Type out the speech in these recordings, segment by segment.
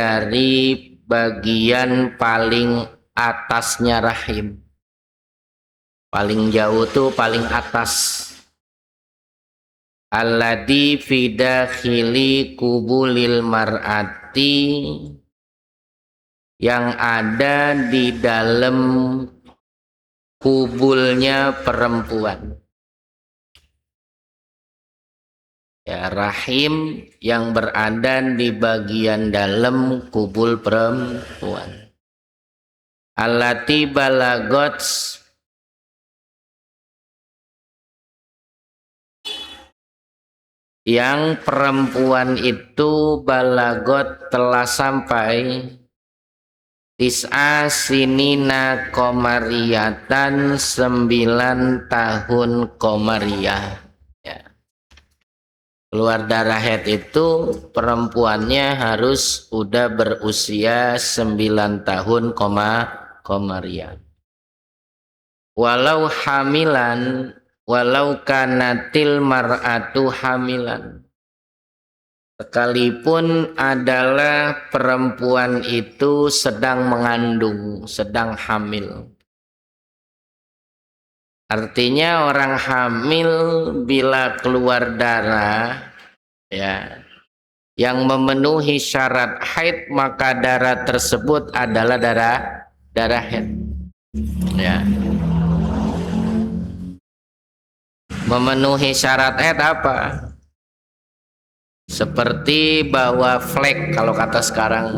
dari bagian paling atasnya rahim. Paling jauh tuh paling atas. Alladzi fi dakhili kubulil mar'ati, yang ada di dalam kubulnya perempuan. Ya, rahim yang berada di bagian dalam kubul perempuan. Allati balagot, yang perempuan itu balagot telah sampai tis'a sinina komariatan 9 tahun komariah. Ya. Keluar darah haid itu perempuannya harus udah berusia 9 tahun komariah. Walau hamilan, walau kanatil mar'atu hamilan, sekalipun adalah perempuan itu sedang mengandung, sedang hamil. Artinya orang hamil bila keluar darah ya yang memenuhi syarat haid, maka darah tersebut adalah darah haid. Ya. Memenuhi syarat haid apa? Seperti bawa flek kalau kata sekarang,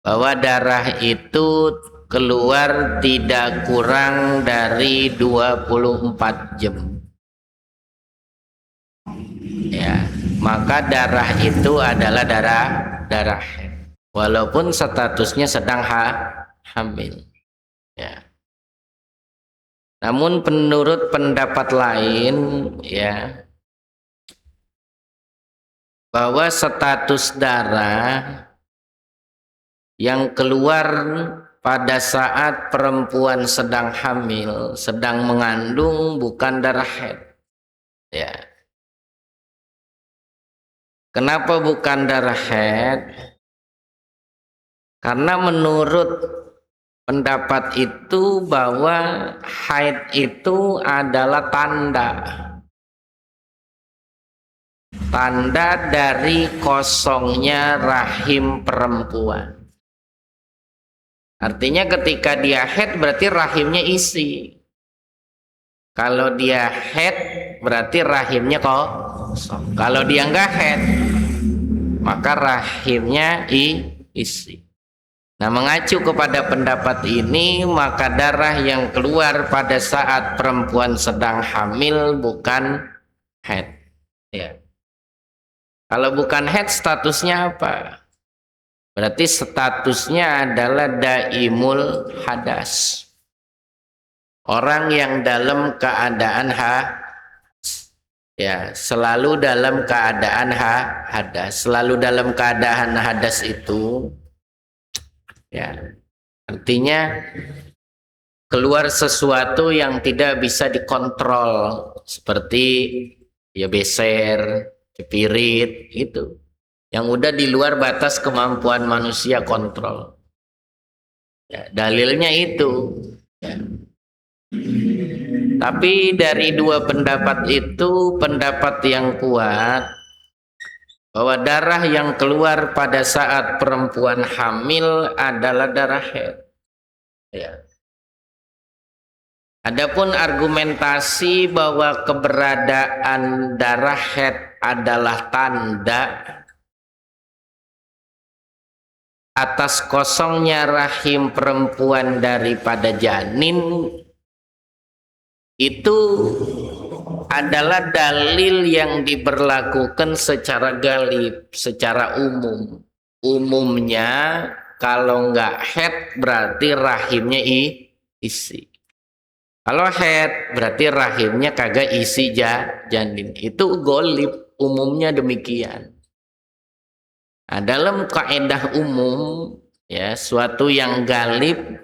bahwa darah itu keluar tidak kurang dari 24 jam. Ya, maka darah itu adalah darah haid, walaupun statusnya sedang hamil. Ya. Namun menurut pendapat lain ya, bahwa status darah yang keluar pada saat perempuan sedang hamil, sedang mengandung, bukan darah haid. Ya. Kenapa bukan darah haid? Karena menurut pendapat itu bahwa haid itu adalah tanda dari kosongnya rahim perempuan. Artinya ketika dia haid berarti rahimnya isi. Kalau dia haid berarti rahimnya kosong. Kalau dia enggak haid maka rahimnya isi. Nah, mengacu kepada pendapat ini, maka darah yang keluar pada saat perempuan sedang hamil bukan haid. Ya. Kalau bukan haid, statusnya apa? Berarti statusnya adalah daimul hadas. Orang yang dalam keadaan ya, selalu dalam keadaan hadas. Selalu dalam keadaan hadas itu ya, artinya keluar sesuatu yang tidak bisa dikontrol, seperti ya beser, cepirit, itu yang udah di luar batas kemampuan manusia kontrol. Ya, dalilnya itu. Ya. Tapi dari dua pendapat itu, pendapat yang kuat bahwa darah yang keluar pada saat perempuan hamil adalah darah haid. Ya. Adapun argumentasi bahwa keberadaan darah haid adalah tanda atas kosongnya rahim perempuan daripada janin, itu adalah dalil yang diberlakukan secara galib, secara umum. Umumnya kalau nggak haid berarti rahimnya isi. Kalau haid berarti rahimnya kagak isi janin. Itu golib, umumnya demikian. Nah, dalam kaidah umum ya, suatu yang galib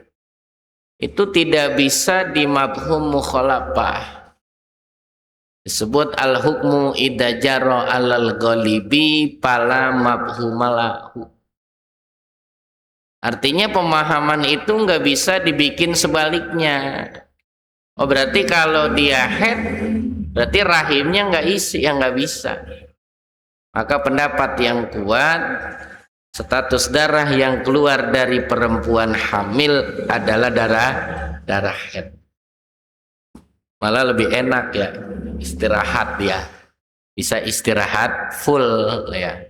itu tidak bisa dimafhum mukhalafah. Disebut al-hukmu idza jara alal ghalibi fala mafhumalahu. Artinya pemahaman itu nggak bisa dibikin sebaliknya. Oh berarti kalau dia head, berarti rahimnya nggak isi, ya nggak bisa. Maka pendapat yang kuat, status darah yang keluar dari perempuan hamil adalah darah head. Malah lebih enak ya, istirahat ya, bisa istirahat full ya.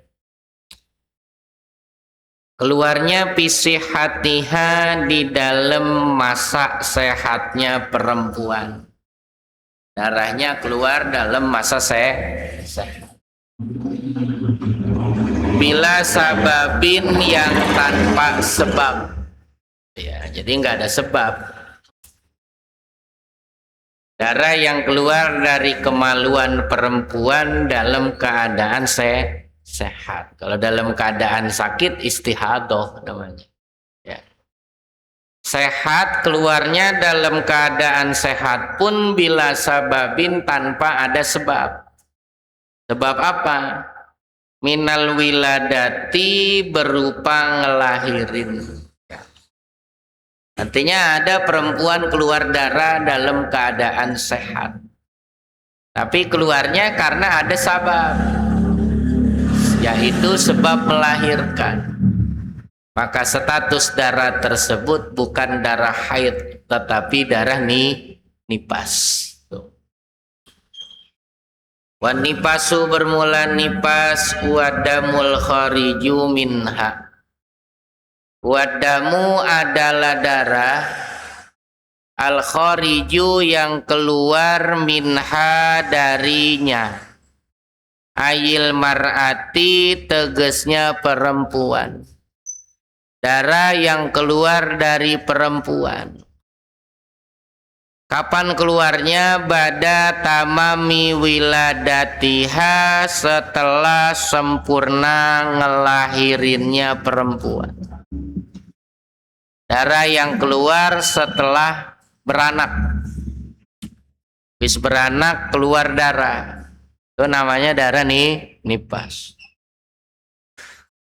Keluarnya fisihatiha di dalam masa sehatnya perempuan. Darahnya keluar dalam masa sehat. Bila sababin yang tanpa sebab. Ya, jadi nggak ada sebab. Darah yang keluar dari kemaluan perempuan dalam keadaan sehat. Kalau dalam keadaan sakit istihadah namanya. Ya. Sehat keluarnya dalam keadaan sehat pun bila sababin tanpa ada sebab. Sebab apa? Minal wiladati berupa ngelahirin. Ya. Artinya ada perempuan keluar darah dalam keadaan sehat. Tapi keluarnya karena ada sebab. Yaitu sebab melahirkan. Maka status darah tersebut bukan darah haid, tetapi darah nipas. Wan nipasu bermula nipas wadamul khariju minha. Wadamu adalah darah al khariju yang keluar minha darinya. Ayil mar'ati tegesnya perempuan. Darah yang keluar dari perempuan. Kapan keluarnya? Bada tamami wiladatiha, setelah sempurna ngelahirinnya perempuan. Darah yang keluar setelah beranak. Habis beranak keluar darah. Itu namanya darah nipas.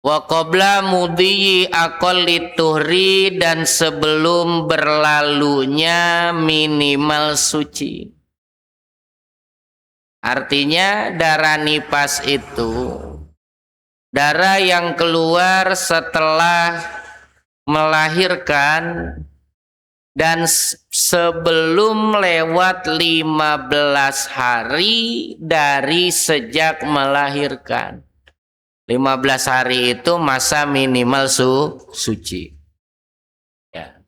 Wa qabla mudhiyi aqalli tuhri, dan sebelum berlalunya minimal suci. Artinya darah nipas itu darah yang keluar setelah melahirkan dan sebelum lewat 15 hari dari sejak melahirkan. 15 hari itu masa minimal suci. Ya.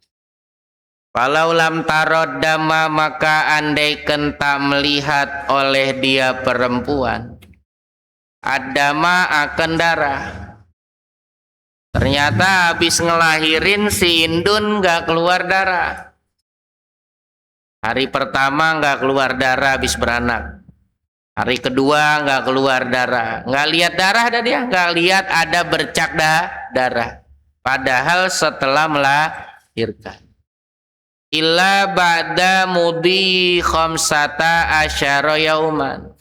Walau lam tarod dama, maka andai tak melihat oleh dia perempuan adama akan darah. Ternyata habis ngelahirin si indun nggak keluar darah. Hari pertama nggak keluar darah habis beranak. Hari kedua nggak keluar darah. Nggak lihat darah ada dia, nggak lihat ada bercak darah. Padahal setelah melahirkan. Illa ba'da mudi khamsata asyara yauman.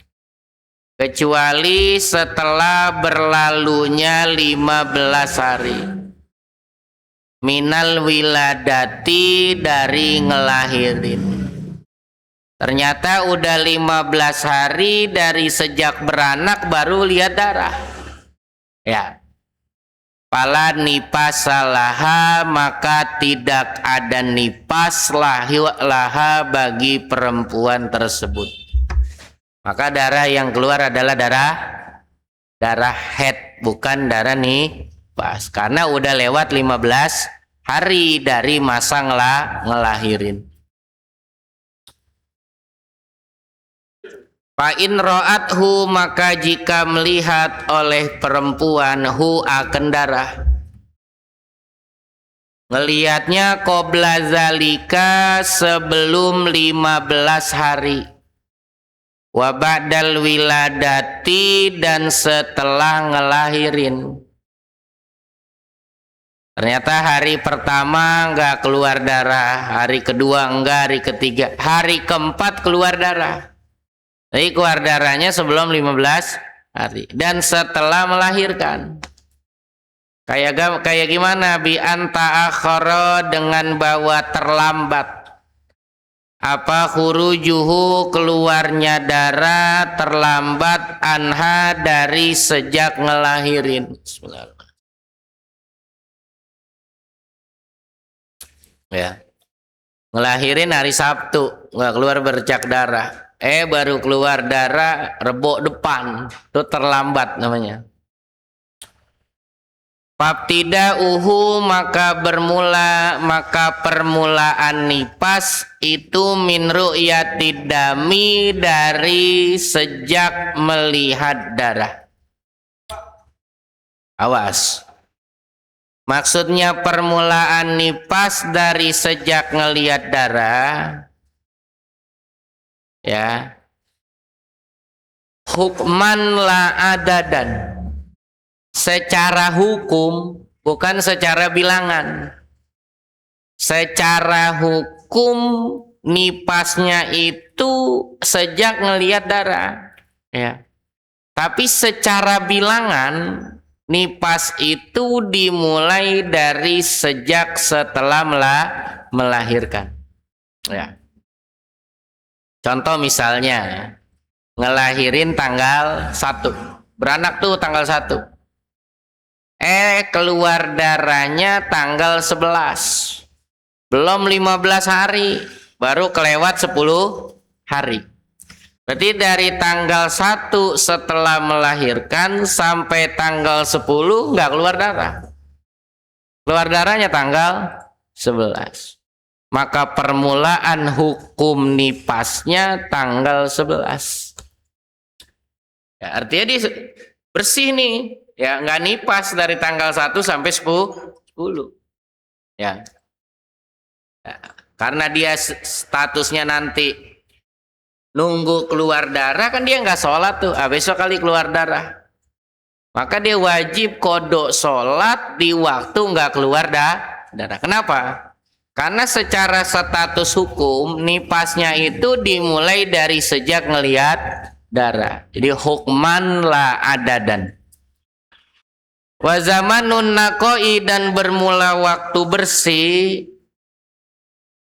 Kecuali setelah berlalunya 15 hari. Minal wiladati, dari ngelahirin. Ternyata udah 15 hari dari sejak beranak baru lihat darah. Ya. Pala nipas laha, maka tidak ada nipas laha bagi perempuan tersebut. Maka darah yang keluar adalah darah haid, bukan darah nipas. Karena udah lewat 15 hari dari masa ngelahirin. Fa'in ro'athu, maka jika melihat oleh perempuan hu akan darah. Ngelihatnya qabla zalika, sebelum 15 hari. Wa ba'dal wiladati, dan setelah ngelahirin. Ternyata hari pertama enggak keluar darah, hari kedua enggak, hari ketiga, hari keempat keluar darah. Jadi keluar darahnya sebelum 15 hari dan setelah melahirkan. Kayak gimana? Bi anta akhara, dengan bahwa terlambat. Apa khurujuhu, keluarnya darah terlambat, anha, dari sejak ngelahirin. Bismillahirrahmanirrahim. Ya. Ngelahirin hari Sabtu, nggak keluar bercak darah. Baru keluar darah Rebo depan, itu terlambat namanya. Fabtida'uhu, maka permulaan nifas itu min ru'yatid dami, dari sejak melihat darah. Awas. Maksudnya permulaan nifas dari sejak ngelihat darah, ya. Hukman la adadan. Secara hukum, bukan secara bilangan. Secara hukum nipasnya itu sejak ngelihat darah, ya. Tapi secara bilangan nipas itu dimulai dari sejak setelah melahirkan, ya. Contoh misalnya ngelahirin tanggal 1, beranak tuh tanggal 1. Keluar darahnya tanggal 11. Belum 15 hari, baru kelewat 10 hari. Berarti dari tanggal 1 setelah melahirkan sampai tanggal 10 nggak keluar darah. Keluar darahnya tanggal 11. Maka permulaan hukum nipasnya tanggal 11. Ya, artinya dia bersih nih. Ya, nggak nipas dari tanggal 1 sampai 10. Ya. Ya. Karena dia statusnya nanti nunggu keluar darah, kan dia nggak sholat tuh. Besok kali keluar darah. Maka dia wajib kodok sholat di waktu nggak keluar darah. Kenapa? Karena secara status hukum nipasnya itu dimulai dari sejak ngelihat darah. Jadi hukman la adadan. Wa zamanun naqoi, dan bermula waktu bersih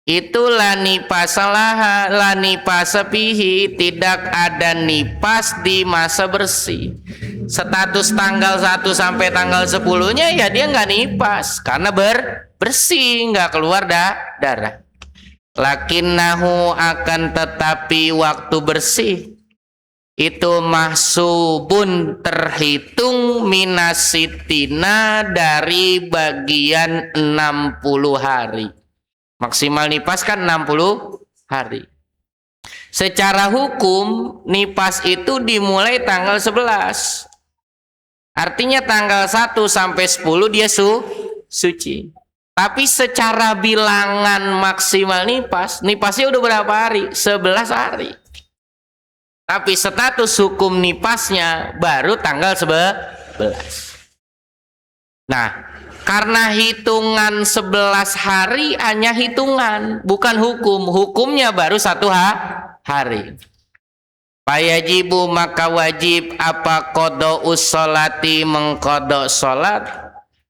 itu la nipasalaha, la nipasapihi, tidak ada nipas di masa bersih. Status tanggal 1 sampai tanggal 10-nya ya dia nggak nipas karena bersih, nggak keluar darah. Lakinnahu, akan tetapi waktu bersih itu mahsubun, terhitung minasitina, dari bagian 60 hari. Maksimal nipas kan 60 hari. Secara hukum nipas itu dimulai tanggal 11. Artinya tanggal 1 sampai 10 dia suci. Tapi secara bilangan maksimal nipasnya udah berapa hari? 11 hari. Tapi status hukum nipasnya baru tanggal 11. Nah, karena hitungan 11 hari hanya hitungan, bukan hukum. Hukumnya baru 1 hari. Fayajibu, maka wajib apa qoda'us sholati, mengkodok sholat,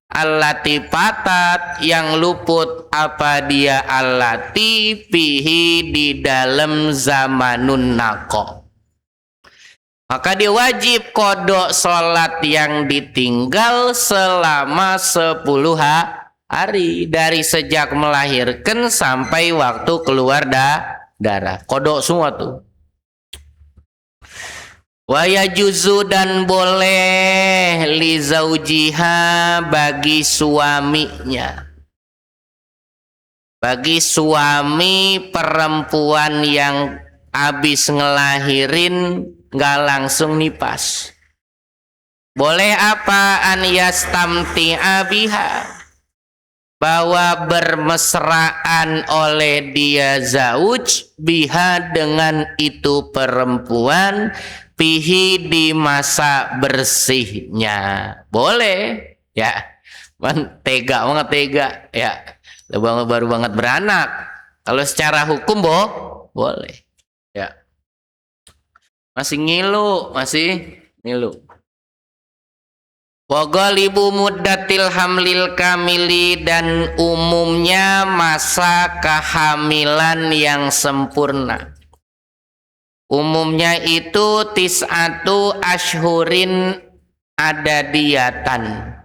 allati patat, yang luput apa dia allati fihi, di dalam zamanun naqo. Maka dia wajib kodok sholat yang ditinggal selama 10 hari. Dari sejak melahirkan sampai waktu keluar darah. Kodok semua tuh. Wa yajuzu, dan boleh li zaujiha, bagi suaminya. Bagi suami perempuan yang habis ngelahirin nggak langsung nipas, boleh apa? An yastamti'a biha, bahwa bermesraan oleh dia zauj biha, dengan itu perempuan, pihi, di masa bersihnya. Boleh, ya. Tega ya. Baru banget beranak. Kalau secara hukum boleh. Ya. Masih ngilu. Wa ghalibu muddatil hamlil kamili, dan umumnya masa kehamilan yang sempurna. Umumnya itu tis'atu ashhurin adadiyatan.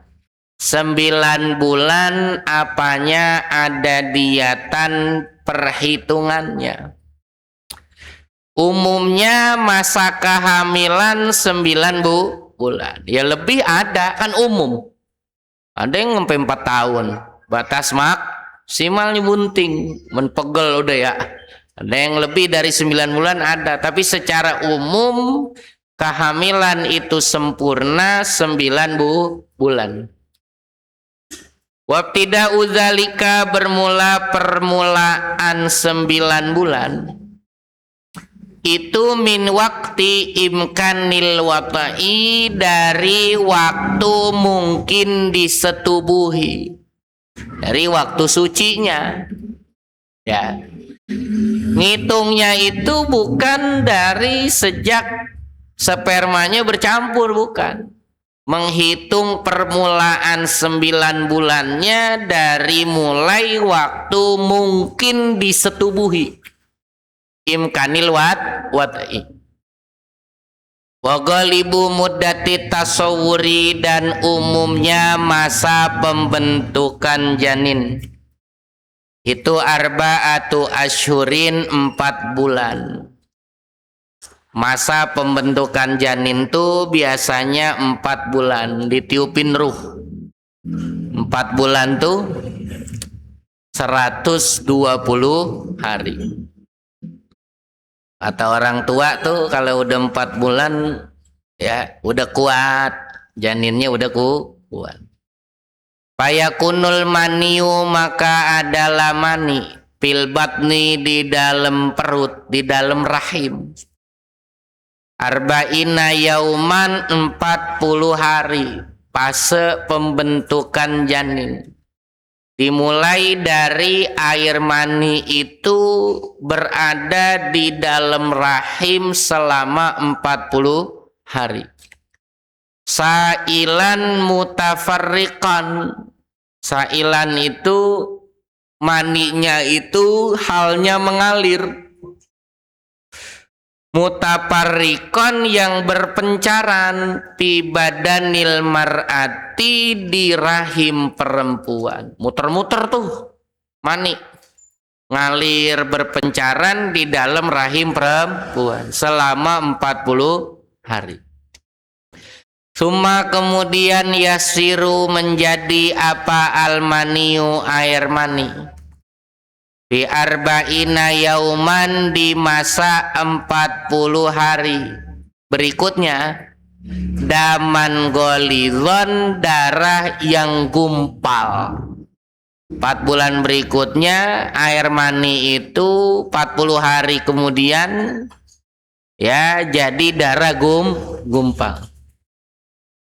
9 bulan apanya adadiyatan perhitungannya. Umumnya masa kehamilan 9 bulan. Ya lebih ada kan umum. Ada yang sampai 4 tahun. Batas maksimalnya bunting, menpegel udah ya. Ada yang lebih dari 9 bulan ada, tapi secara umum kehamilan itu sempurna 9 bulan. Wabtida'u dzalika, bermula permulaan 9 bulan itu min wakti imkanil wata'i, dari waktu mungkin disetubuhi, dari waktu sucinya. Ya, ngitungnya itu bukan dari sejak spermanya bercampur, bukan. Menghitung permulaan 9 bulannya dari mulai waktu mungkin disetubuhi. Imkanil wata'i. Wa ghalibu muddati tasawuri, dan umumnya masa pembentukan janin itu arba'atu asyhurin, 4 bulan. Masa pembentukan janin tuh biasanya 4 bulan, ditiupin ruh. 4 bulan tuh 120 hari. Atau orang tua tuh kalau udah 4 bulan ya udah kuat, janinnya udah kuat. Fayakunul maniu, maka adalah mani, fil batni, di dalam perut, di dalam rahim. Arba'ina yauman, 40 hari fase pembentukan janin. Dimulai dari air mani itu berada di dalam rahim selama 40 hari. Sailan mutafarriqan. Sailan itu maninya itu halnya mengalir. Mutafarriqan yang berpencaran, fi badanil mar'ati, di rahim perempuan. Muter-muter tuh mani, ngalir berpencaran di dalam rahim perempuan selama 40 hari. Suma kemudian yasiru, menjadi apa, almaniu, air mani, bi arba'ina yauman, di masa 40 hari berikutnya, daman golizon, darah yang gumpal. 4 bulan berikutnya air mani itu 40 hari kemudian ya jadi darah gumpal.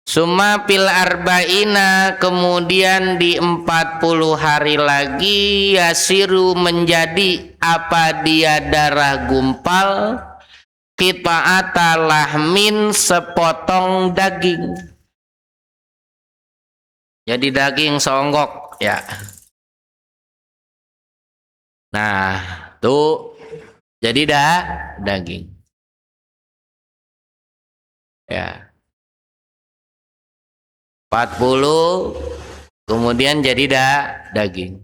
Summa pil arba'ina, kemudian di 40 hari lagi, yasiru, menjadi apa dia darah gumpal, qita'ata lahmin, sepotong daging. Jadi daging songgok ya. Nah, tuh jadi daging. Ya. 40 kemudian jadi daging.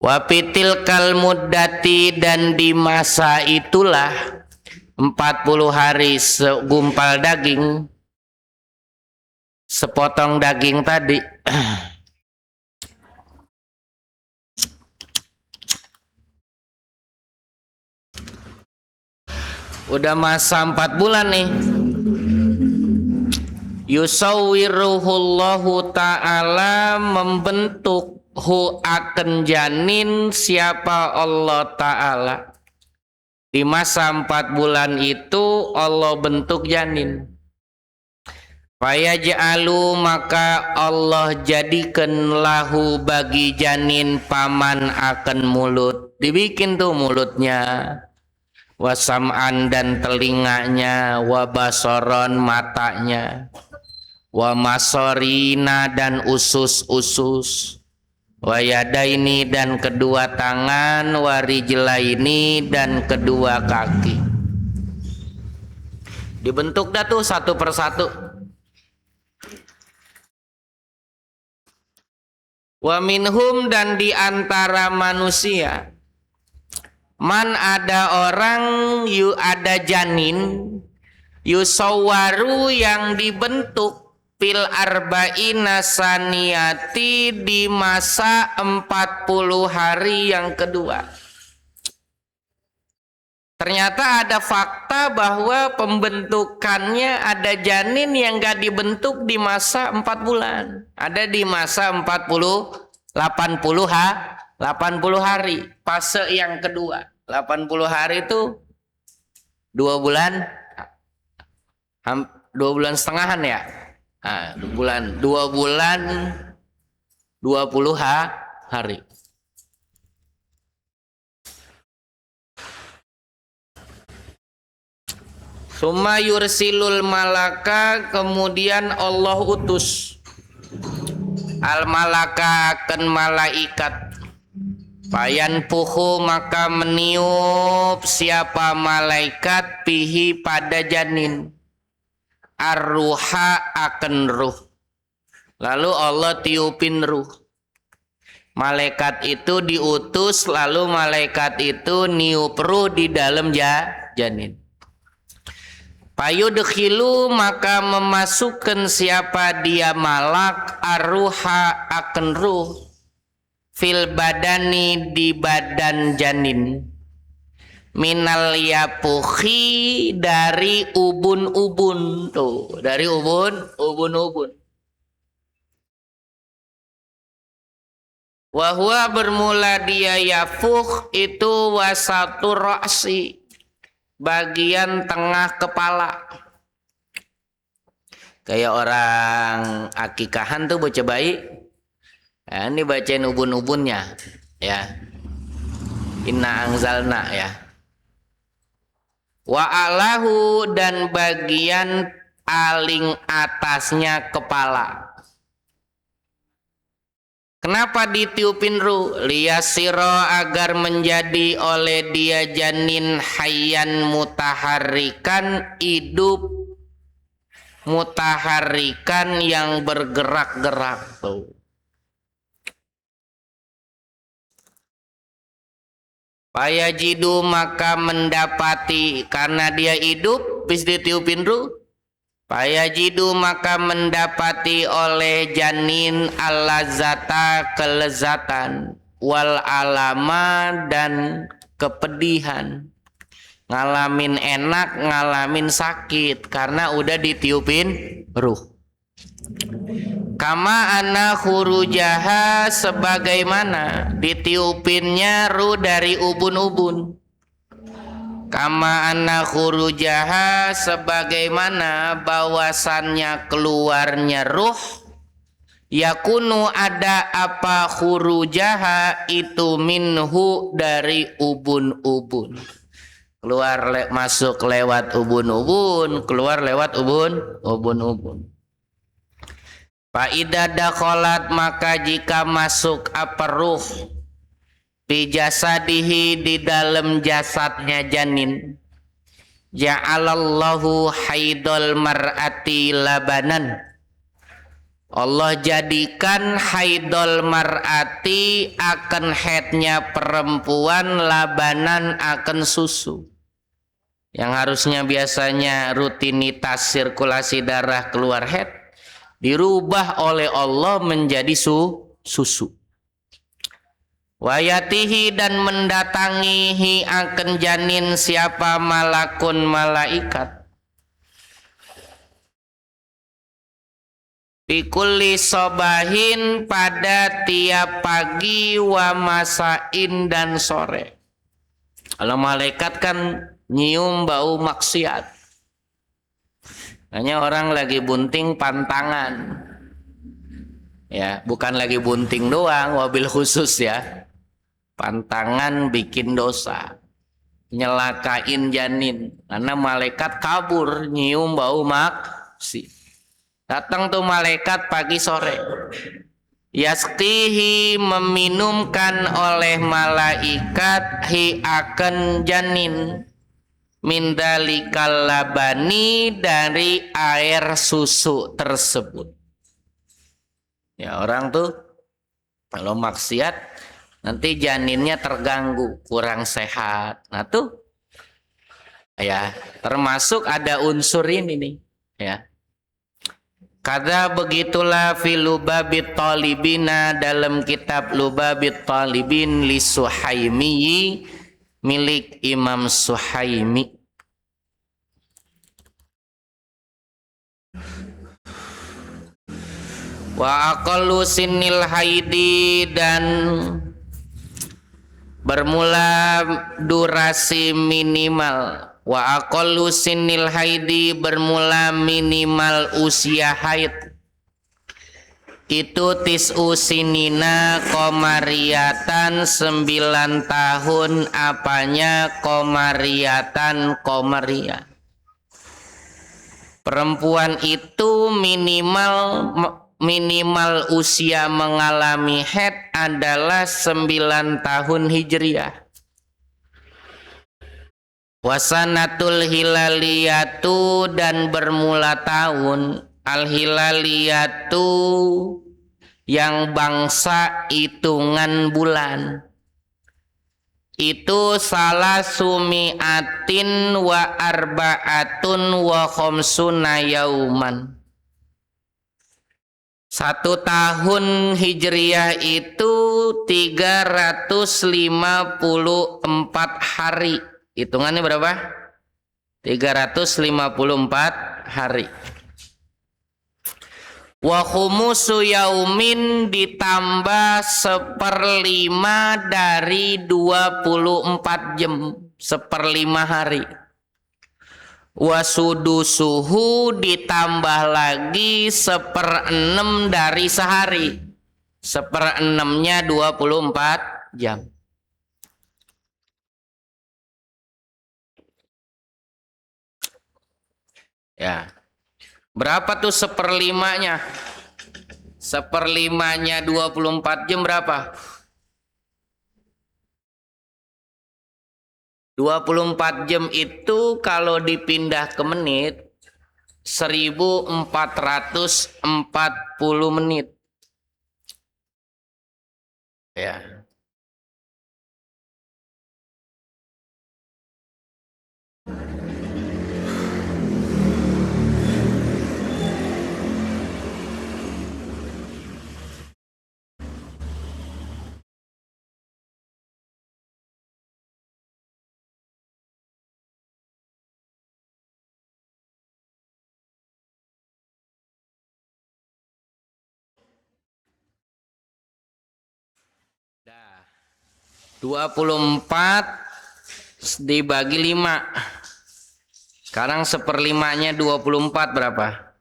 Wapitil kal muddati, dan di masa itulah 40 hari segumpal daging, sepotong daging tadi. Udah masa 4 bulan nih. Yusawwiruhullahu ta'ala, membentuk hu akan janin siapa Allah ta'ala. Di masa 4 bulan itu Allah bentuk janin. Fayaj'alu, maka Allah jadikan lahu, bagi janin, paman, akan mulut. Dibikin tuh mulutnya, wasam'an, dan telinganya, wabasoron, matanya, wa masorina dan usus-usus, wa yadaini dan kedua tangan, wa rijlaini dan kedua kaki. Dibentuk dah tuh satu persatu. Wa minhum dan di antara manusia, man ada orang ada janin yusawwaru yang dibentuk fil arba'ina saniyati di masa 40 hari yang kedua. Ternyata ada fakta bahwa pembentukannya ada janin yang gak dibentuk di masa 4 bulan. Ada di masa 80 hari. Fase yang kedua. 80 hari itu 2 bulan 2 bulan setengahan ya. Nah, 2 bulan 20 hari. Summa yursilul malaka, kemudian Allah utus al malaka akan malaikat. Payan puhu maka meniup siapa malaikat pihi pada janin. Ar-ruha akan ruh. Lalu Allah tiupin ruh. Malaikat itu diutus, lalu malaikat itu niup ruh di dalam janin. Payudkhilu maka memasukkan siapa dia malak arruha akan ruh fil badani di badan janin minal yapuhi dari ubun-ubun. Tuh, dari ubun-ubun. Wahwa bermula dia yafuh itu wasatu ra'si, bagian tengah kepala. Kayak orang akikahan tuh bocah bayi. Nah, ini bacain ubun-ubunnya ya. Inna anzalna ya. Wa alahu dan bagian paling atasnya kepala. Kenapa ditiupin ruh? Liyasiro agar menjadi oleh dia janin hayyan mutaharikan, hidup mutaharikan yang bergerak-gerak tuh. Payajidu maka mendapati, karena dia hidup bis ditiupin ruh. Payajidu maka mendapati oleh janin al-lazata kelezatan wal alama dan kepedihan. Ngalamin enak, ngalamin sakit karena udah ditiupin ruh. Kama ana khurujaha, sebagaimana ditiupinnya ruh dari ubun-ubun. Kama anna khurujaha, sebagaimana bahwasannya keluarnya ruh. Yakunu ada apa khurujaha itu minhu dari ubun-ubun. Keluar masuk lewat ubun-ubun, keluar lewat ubun-ubun. Fa idza dakhalat, maka jika masuk apa ruh fi jasadihi di dalam jasadnya janin, ja'alallahu haidul mar'ati labanan, Allah jadikan haidul mar'ati akan haidnya perempuan labanan akan susu. Yang harusnya biasanya rutinitas sirkulasi darah keluar haid dirubah oleh Allah menjadi susu. Wayatihi dan mendatangihi akan janin siapa malakun malaikat. Bikulli sobahin pada tiap pagi wa masain dan sore. Kalau malaikat kan nyium bau maksiat. Hanya orang lagi bunting pantangan. Ya, bukan lagi bunting doang, wabil khusus ya. Pantangan bikin dosa, nyelakain janin, karena malaikat kabur nyium bau maksiat. Datang tuh malaikat pagi sore. Yasqihi meminumkan oleh malaikat hi akan janin mindalikal labani dari air susu tersebut. Ya orang tuh kalau maksiat nanti janinnya terganggu, kurang sehat. Nah tuh ya termasuk ada unsur ini nih ya. Kada begitulah fi Lubabit Talibina dalam kitab Lubabit Talibin li Suhaimi milik Imam Suhaimi. Wa aqallu sinil haidi dan bermula durasi minimal. Wa aqallu sinil haidi bermula minimal usia haid itu tis'u sinina komariatan 9 tahun apanya komariatan komaria. Perempuan itu minimal usia mengalami haid adalah 9 tahun hijriah. Wasanatul hilaliyatu dan bermula tahun al-hilaliyatu yang bangsa hitungan bulan itu salah sumiatin wa arbaatun wa khamsuna yauman. 1 tahun hijriah itu 354 hari. Hitungannya berapa? 354 hari. Wa khumusu yaumin ditambah 1/5 dari 24 jam, 1/5 hari. Wa sudusuhu ditambah lagi 1/6 dari sehari. 1/6-nya 24 jam. Ya. Berapa tuh 1/5-nya? 1/5-nya 24 jam berapa? 24 jam itu kalau dipindah ke menit 1440 menit. Ya. Dah. 24 dibagi 5. Sekarang 1/5-nya 24 berapa?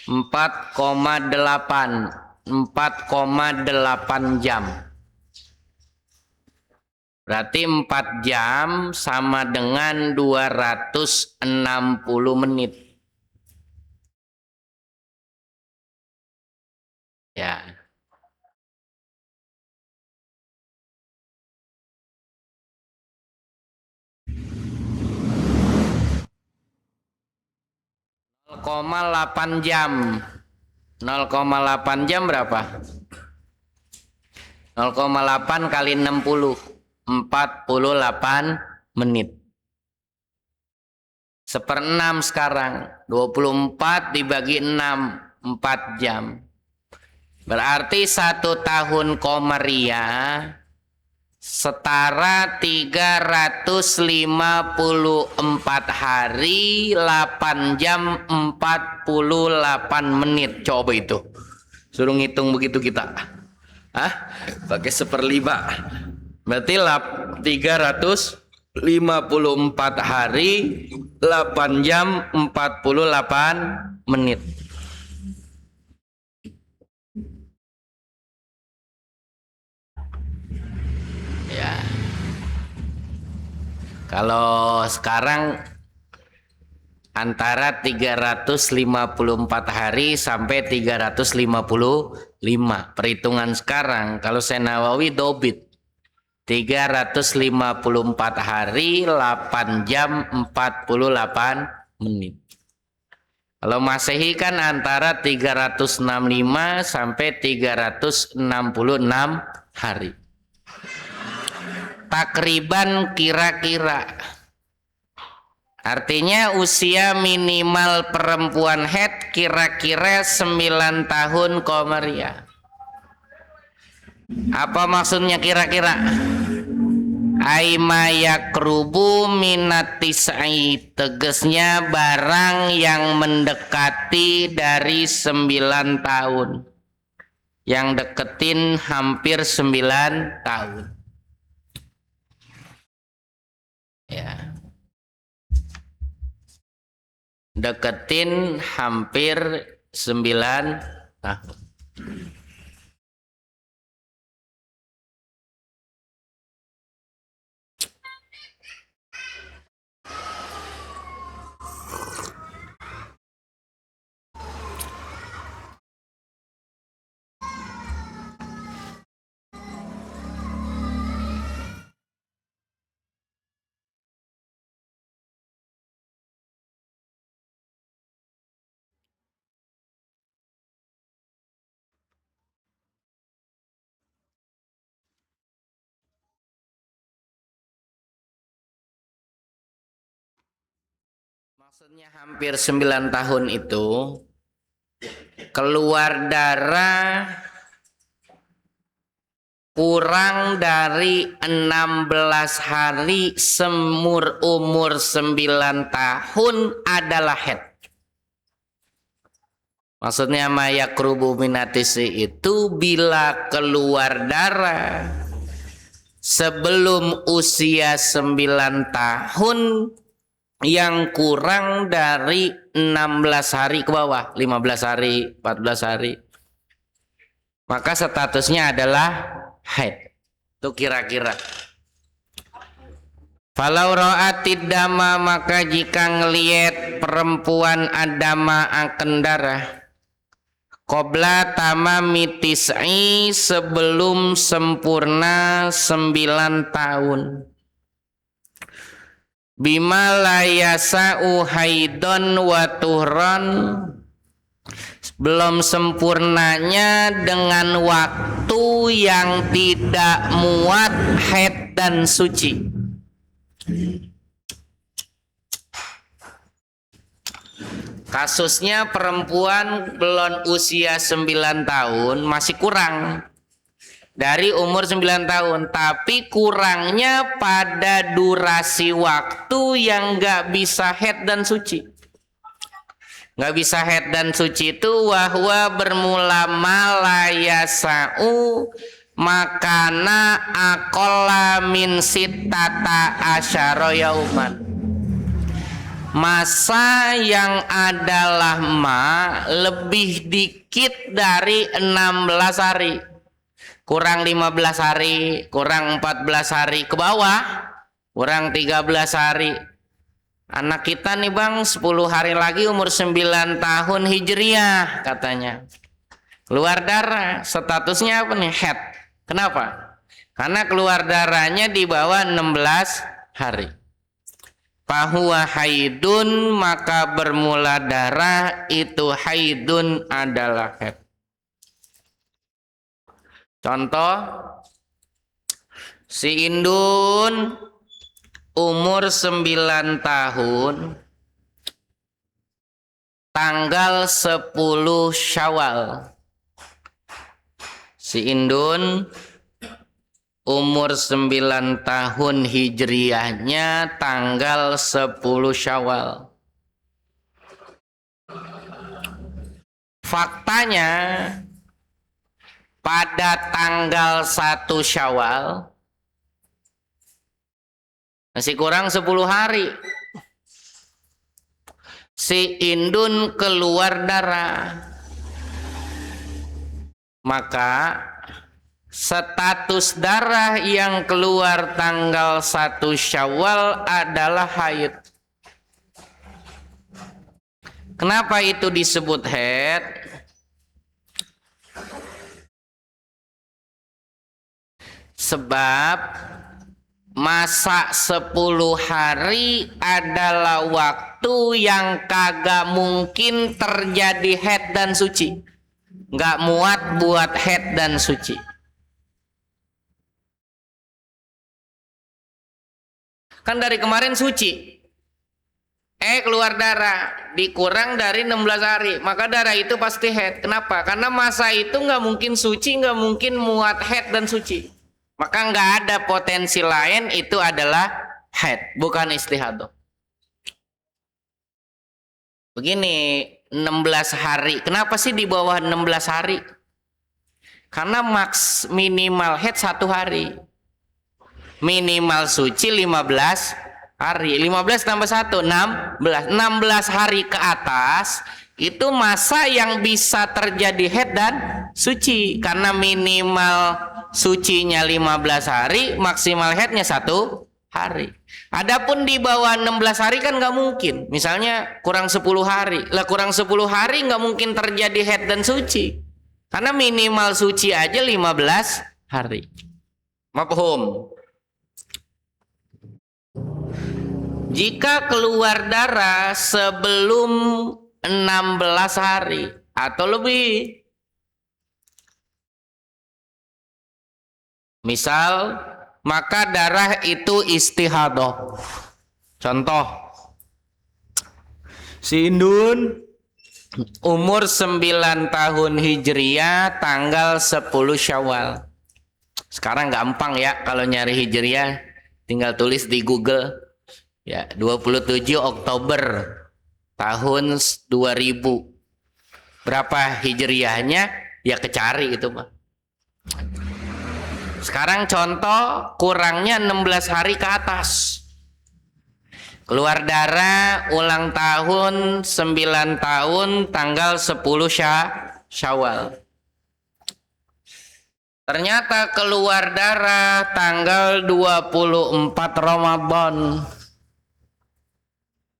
4,8 jam. Berarti 4 jam sama dengan 260 menit. Ya. Koma 8 jam. 0,8 jam berapa? 0,8 kali 60 48 menit. 1/6 sekarang 24 dibagi 6 4 jam. Berarti 1 tahun komariah setara 354 hari 8 jam 48 menit. Coba itu suruh ngitung begitu kita pakai 1/5 berarti 354 hari 8 jam 48 menit. Ya. Kalau sekarang antara 354 hari sampai 355. Perhitungan sekarang kalau saya Nawawi dobit 354 hari 8 jam 48 menit. Kalau Masehi kan antara 365 sampai 366 hari. Takriban kira-kira. Artinya usia minimal perempuan haid kira-kira 9 tahun komaria. Apa maksudnya kira-kira? Aima yakrubu minatisai, tegesnya barang yang mendekati dari 9 tahun. Yang deketin hampir 9 tahun. Ya. Deketin hampir 9 tahun. Maksudnya hampir 9 tahun itu keluar darah kurang dari 16 hari semur umur 9 tahun adalah haid. Maksudnya mayakrubu minatisi itu bila keluar darah sebelum usia 9 tahun yang kurang dari 16 hari ke bawah, 15 hari, 14 hari, maka statusnya adalah haid. Itu kira-kira. Falau ra'atid dama, maka jika ngelihat perempuan adama akan darah qabla tamami tis'i, sebelum sempurna 9 tahun, bima la yasa'u haidon wa tuhron, belum sempurnanya dengan waktu yang tidak muat haid dan suci. Kasusnya perempuan belum usia 9 tahun, masih kurang dari umur 9 tahun, tapi kurangnya pada durasi waktu yang nggak bisa haid dan suci. Nggak bisa haid dan suci itu wahwa bermula malayasa'u makana aqalla min sittata asyara yauman. Masa yang adalah lebih dikit dari 16 hari. Kurang 15 hari, kurang 14 hari ke bawah, kurang 13 hari. Anak kita nih bang 10 hari lagi umur 9 tahun hijriah katanya. Keluar darah, statusnya apa nih? Haid. Kenapa? Karena keluar darahnya di bawah 16 hari. Fahuwa haidun, maka bermula darah itu haidun adalah haid. Contoh, si indun umur 9 tahun tanggal 10 Syawal. Si indun umur 9 tahun hijriahnya tanggal 10 Syawal. Faktanya pada tanggal 1 Syawal masih kurang 10 hari. Si indun keluar darah. Maka status darah yang keluar tanggal 1 Syawal adalah haid. Kenapa itu disebut haid? Sebab masa 10 hari adalah waktu yang kagak mungkin terjadi haid dan suci. Nggak muat buat haid dan suci. Kan dari kemarin suci. Keluar darah dikurang dari 16 hari, maka darah itu pasti haid. Kenapa? Karena masa itu nggak mungkin suci, nggak mungkin muat haid dan suci. Maka nggak ada potensi lain, itu adalah haid, bukan istihadah. Begini, 16 hari. Kenapa sih di bawah 16 hari? Karena minimal haid 1 hari. Minimal suci 15 hari. 15 tambah 1, 16. 16 hari ke atas itu masa yang bisa terjadi haid dan suci. Karena minimal sucinya 15 hari, maksimal haidnya 1 hari. Adapun di bawah 16 hari kan nggak mungkin. Misalnya kurang 10 hari. Lah kurang 10 hari nggak mungkin terjadi haid dan suci. Karena minimal suci aja 15 hari. Mafhum? Jika keluar darah sebelum 16 hari atau lebih, misal, maka darah itu istihadah. Contoh, si Indun umur 9 tahun Hijriah, tanggal 10 Syawal. Sekarang gampang ya kalau nyari Hijriah, tinggal tulis di Google. Ya, 27 Oktober tahun 2000. Berapa Hijriahnya? Ya kecari itu, Pak. Sekarang contoh kurangnya 16 hari ke atas. Keluar darah ulang tahun 9 tahun tanggal 10 Syawal. Ternyata keluar darah tanggal 24 Ramadan.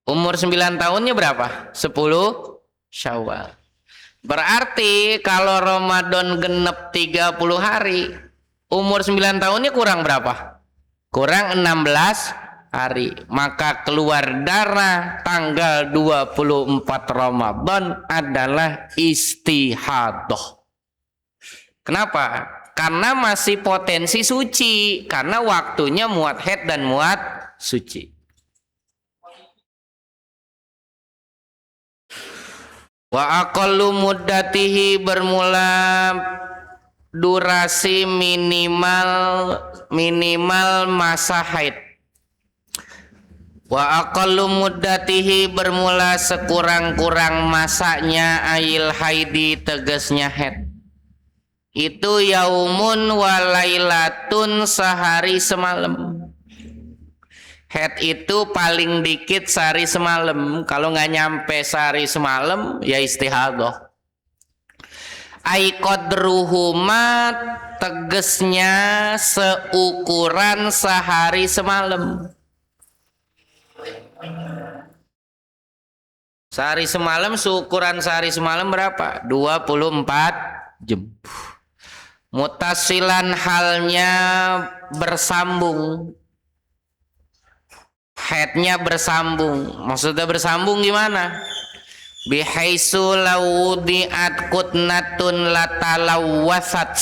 Umur 9 tahunnya berapa? 10 Syawal. Berarti kalau Ramadan genep 30 hari, umur 9 tahunnya kurang berapa? Kurang 16 hari. Maka keluar darah tanggal 24 Ramadan adalah istihadah. Kenapa? Karena masih potensi suci. Karena waktunya muat haid dan muat suci. Wa aqallu muddatihi, bermula durasi minimal masa haid. Wa aqallu muddatihi, bermula sekurang-kurang masanya ail haidi, tegasnya haid. Itu yaumun wa lailatun, sehari semalam. Haid itu paling dikit sehari semalam. Kalau nggak nyampe sehari semalam, ya istihadah. Ai qadruhuma, tegesnya seukuran sehari semalam. Sehari semalam, seukuran sehari semalam berapa? 24 jam. Mutasilan, halnya bersambung. Haidnya bersambung. Maksudnya bersambung gimana? Bihaisu lawudiat kutnatun latalawwasat.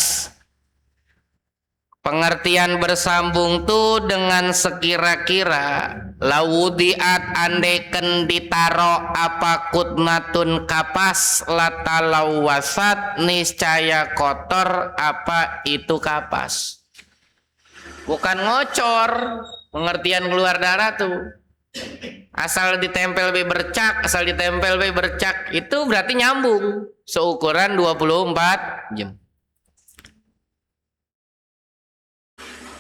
Pengertian bersambung tuh dengan sekira-kira lawudiat, andaikan ditaro apa kutnatun kapas, latalawwasat, niscaya kotor apa itu kapas. Bukan ngocor. Pengertian keluar darah tuh asal ditempel bercak, itu berarti nyambung seukuran 24 jam.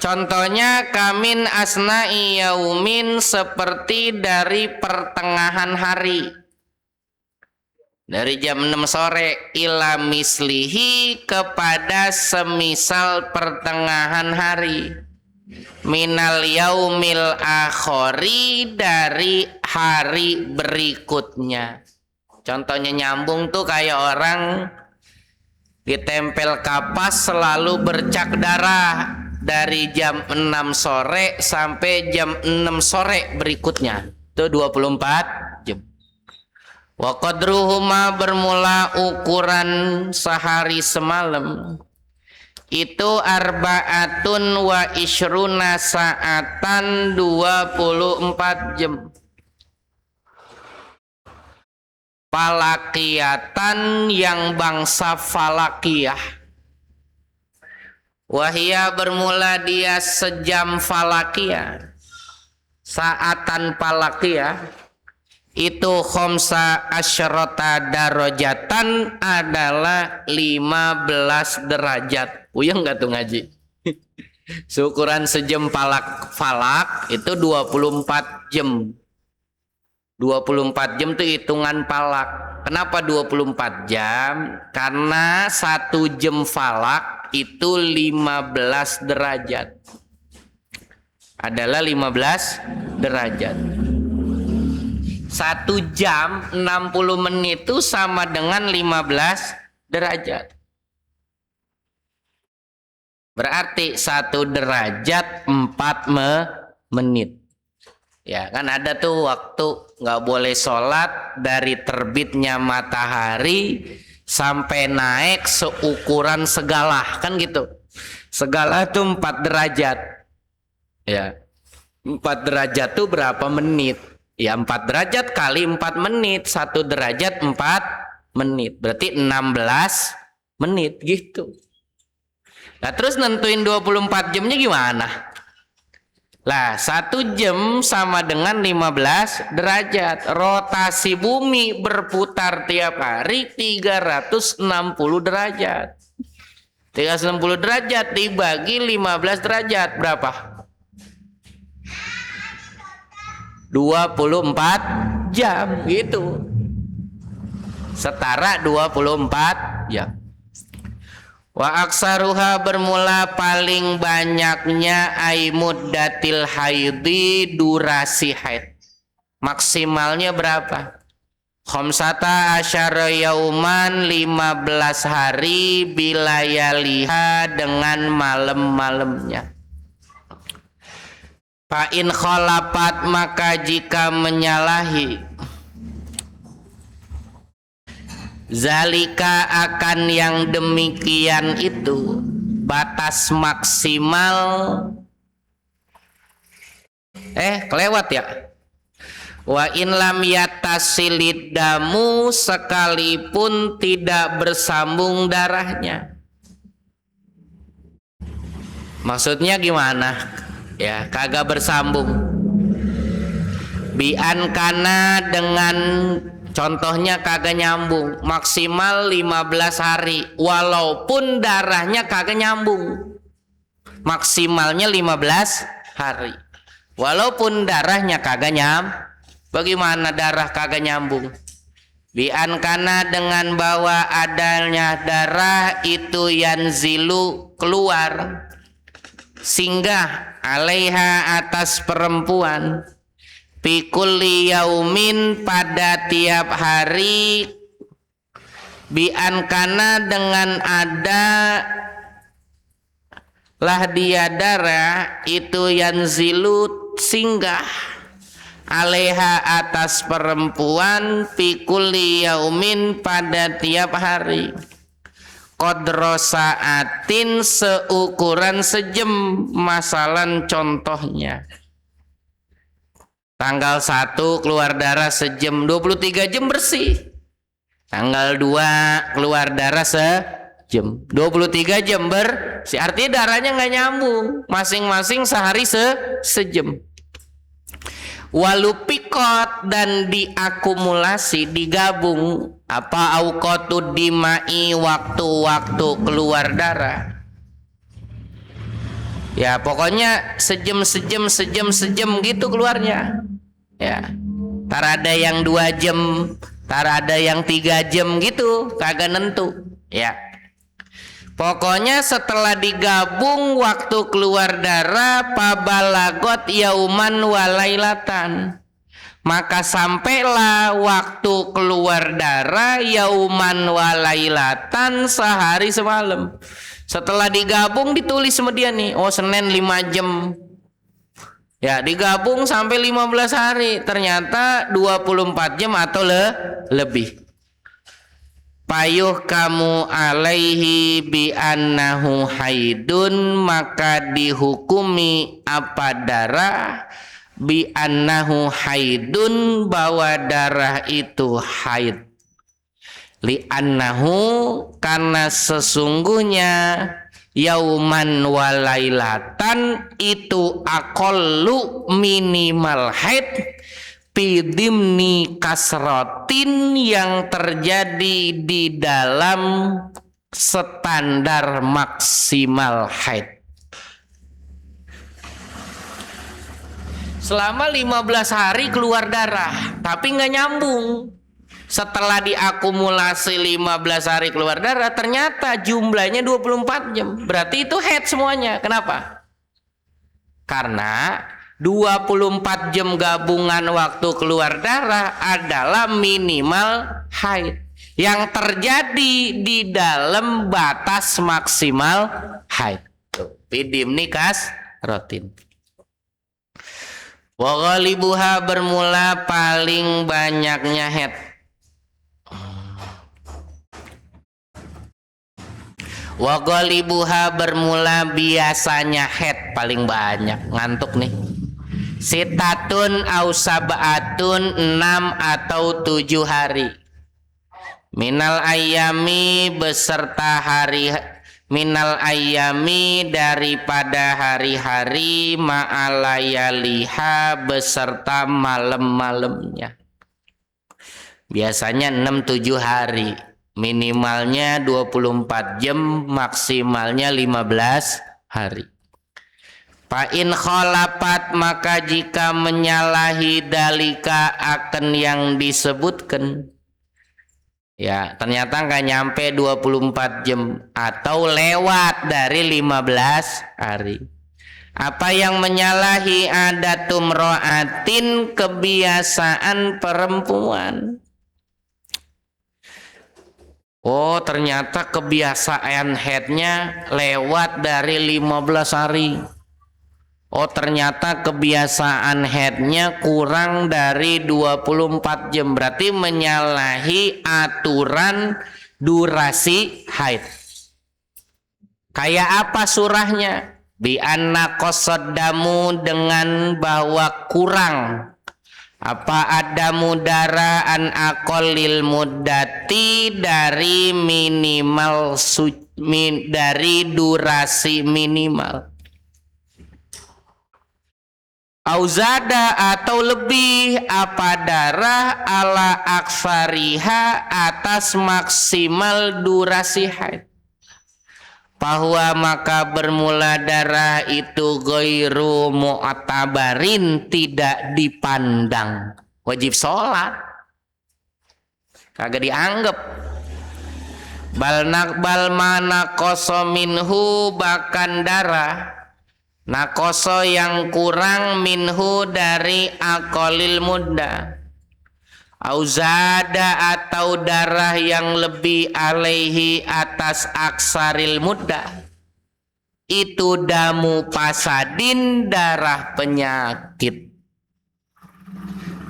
Contohnya kamin asna'i yaumin, seperti dari pertengahan hari, dari jam 6 sore, ila mislihi, kepada semisal pertengahan hari, minal yaumil akhori, dari hari berikutnya. Contohnya nyambung tuh kayak orang ditempel kapas selalu bercak darah dari jam 6 sore sampai jam 6 sore berikutnya. Itu 24 jam. Wa qadruhuma bermula ukuran sehari semalam itu arba'atun wa ishruna sa'atan 24 jam. Falakiyatan yang bangsa falakiyah. Wahia bermula dia sejam falakiyah. Saatan falakiyah itu khamsa asyrota darajatan adalah 15 derajat. Puyeng nggak tuh ngaji? Seukuran sejam falak itu 24 jam. 24 jam itu hitungan falak. Kenapa 24 jam? Karena 1 jam falak itu 15 derajat. Adalah 15 derajat. 1 jam 60 menit itu sama dengan 15 derajat. Berarti 1 derajat 4 menit. Ya kan ada tuh waktu nggak boleh sholat dari terbitnya matahari sampai naik seukuran segala, kan gitu. Segala tuh 4 derajat. Ya, 4 derajat tuh berapa menit? Ya 4 derajat kali 4 menit, 1 derajat 4 menit, berarti 16 menit gitu. Nah terus nentuin 24 jamnya gimana? Lah 1 jam sama dengan 15 derajat. Rotasi bumi berputar tiap hari 360 derajat. 360 derajat dibagi 15 derajat berapa? 24 jam gitu. Setara 24 jam. Wa aksaruha bermula paling banyaknya aimuddatil haidi durasi haid. Maksimalnya berapa? Khamsata asyara yauman 15 hari bilayaliha dengan malam-malamnya. Fa in khalafat maka jika menyalahi zalika akan yang demikian itu batas maksimal kelewat ya. Wa in lam yatasilid damu sekalipun tidak bersambung darahnya. Maksudnya gimana? Ya, kagak bersambung. Bian kana dengan contohnya kagak nyambung, maksimal 15 hari walaupun darahnya kagak nyambung. Maksimalnya 15 hari walaupun darahnya kagak nyambung. Bagaimana darah kagak nyambung? Bian kana dengan bahwa adanya darah itu yanzilu keluar singgah alaiha atas perempuan Pikulli yaumin pada tiap hari biankana dengan ada lah dia darah itu yanzilu singgah alaiha atas perempuan pikulli yaumin pada tiap hari qadra saatin seukuran sejam. Masalan contohnya tanggal 1 keluar darah sejam, 23 jam bersih. Tanggal 2 keluar darah sejam, 23 jam bersih. Artinya darahnya nggak nyambung, masing-masing sehari sejam. Walupikot dan diakumulasi, digabung apa auqatu dimai waktu-waktu keluar darah. Ya pokoknya sejam gitu keluarnya. Ya, tar ada yang 2 jam, tar ada yang 3 jam gitu, kagak nentu. Ya, pokoknya setelah digabung waktu keluar darah pabalagot yauman walailatan maka sampailah waktu keluar darah yauman walailatan, sehari semalam. Setelah digabung ditulis sama dia nih, oh Senin 5 jam. Ya, digabung sampai 15 hari, ternyata 24 jam atau lebih. Payuh kamu alaihi bi annahu haidun, maka dihukumi apa darah bi annahu haidun, bahwa darah itu haid. Li annahu, karena sesungguhnya yauman walailatan itu aqallu minimal haid bidimni kasrotin, yang terjadi di dalam standar maksimal haid. Selama 15 hari keluar darah, tapi nggak nyambung. Setelah diakumulasi 15 hari keluar darah, ternyata jumlahnya 24 jam. Berarti itu haid semuanya. Kenapa? Karena 24 jam gabungan waktu keluar darah adalah minimal haid yang terjadi di dalam batas maksimal haid. Pidim nikas rotin. Wa ghalibuha, bermula paling banyaknya haid. Wa ghalibuha, bermula biasanya haid paling banyak. Ngantuk nih. Sitatun au sab'atun, 6 atau 7 hari. Minal ayami, beserta hari. Minal ayami, daripada hari-hari. Ma'alayaliha, beserta malam-malamnya. Biasanya 6-7 hari. Minimalnya 24 jam, maksimalnya 15 hari. Fa'in khalapat, maka jika menyalahi dalika akan yang disebutkan, ya ternyata nggak nyampe 24 jam atau lewat dari 15 hari. Apa yang menyalahi adatum ro'atin, kebiasaan perempuan. Oh, ternyata kebiasaan haidnya lewat dari 15 hari. Oh, ternyata kebiasaan haidnya kurang dari 24 jam. Berarti menyalahi aturan durasi haid. Kayak apa surahnya? Bi anna qasadamu, dengan bahwa kurang apa ada mudara an aqallil muddati, dari minimal dari durasi minimal. Auzada, atau lebih apa darah ala aksariha, atas maksimal durasi haid. Bahwa maka bermula darah itu ghairu mu'tabarin, tidak dipandang. Wajib sholat, kagak dianggap. Bal mana koso minhu, bahkan darah nakoso yang kurang, minhu dari aqalil mudda. Auzada, atau darah yang lebih, alaihi, atas aksaril mudda, itu damu pasadin, darah penyakit.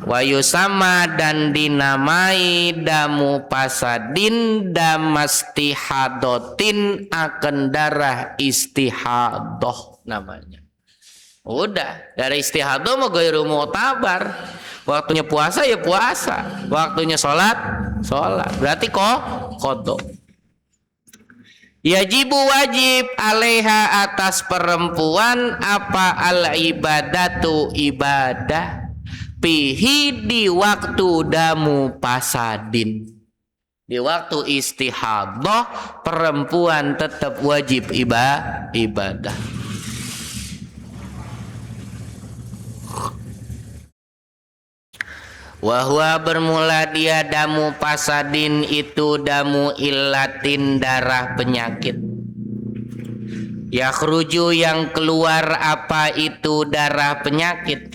Wayusama, dan dinamai damu pasadin damastihadotin, akan darah istihadoh namanya. Udah, dari istihadoh mau ghairu mu'tabar. Waktunya puasa ya puasa, waktunya sholat sholat. Berarti qadha. Yajibu, wajib, alaiha, atas perempuan, apa al ibadatu, ibadah, pihi, di waktu damu pasadin. Di waktu istihadah perempuan tetap wajib ibadah. Wahwa, bermula dia damu pasadin itu damu illatin, darah penyakit. Yakhruju, yang keluar apa itu darah penyakit.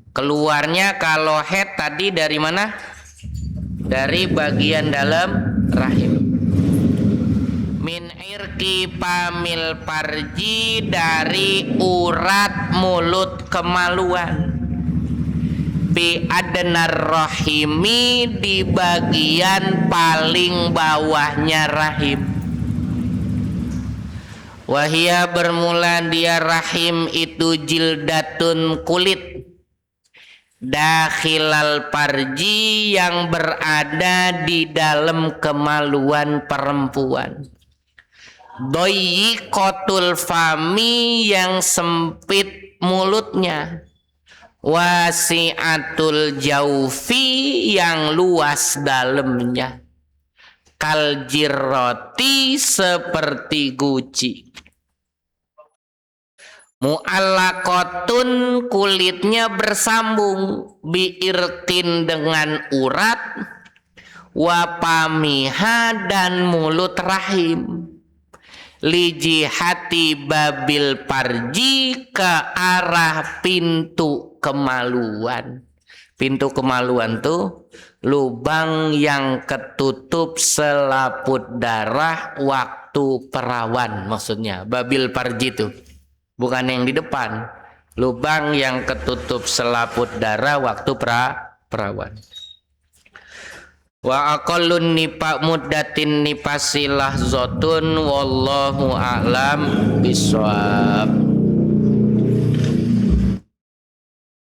Keluarnya kalau head tadi dari mana? Dari bagian dalam rahim. Min irki pamil parji, dari urat mulut kemaluan. Bi adnar rahimi, di bagian paling bawahnya rahim. Wahia bermula dia rahim itu jildatun kulit, dakhilal parji yang berada di dalam kemaluan perempuan. Doyikotul fami yang sempit mulutnya, wasiatul jaufi yang luas dalamnya, kaljirroti seperti guci. Mu'allaqatun kulitnya bersambung, biirkin dengan urat, wapamiha dan mulut rahim, lijihati babil parji ke arah pintu kemaluan. Pintu kemaluan tuh lubang yang ketutup selaput darah waktu perawan, maksudnya babil parji tuh. Bukan yang di depan, lubang yang ketutup selaput darah waktu perawan. Wa aqallun nipa muddatin nipasilah zotun wallahu a'lam bishawab.